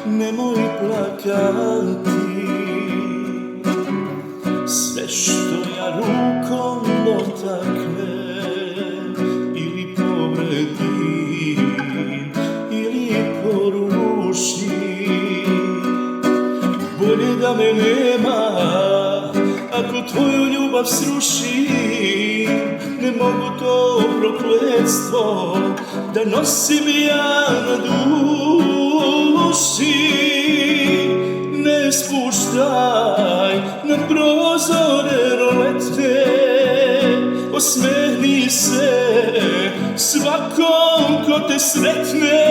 nemoj plakati. Sve što ja rukom dotaknem ili povredim ili porušim, bolje da me nema ako tvoju ljubav srušim. Ne mogu to prokletstvo da nosim ja na duši. Ne spuštaj na prozore roletne, osmehni se svakom ko te sretne.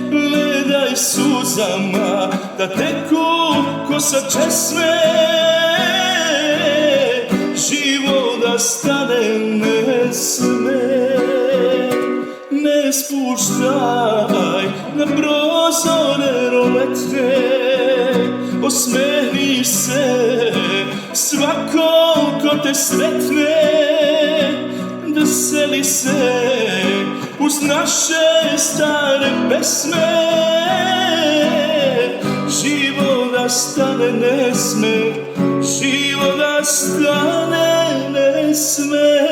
Gledaj suzama da teku ko sa česme, život da stane ne sme. Ne spuštaj na prozore roletne, osmehni se svakom ko te sretne. Veseli se uz naše stare pesme, život da stane ne sme, život da stane ne sme.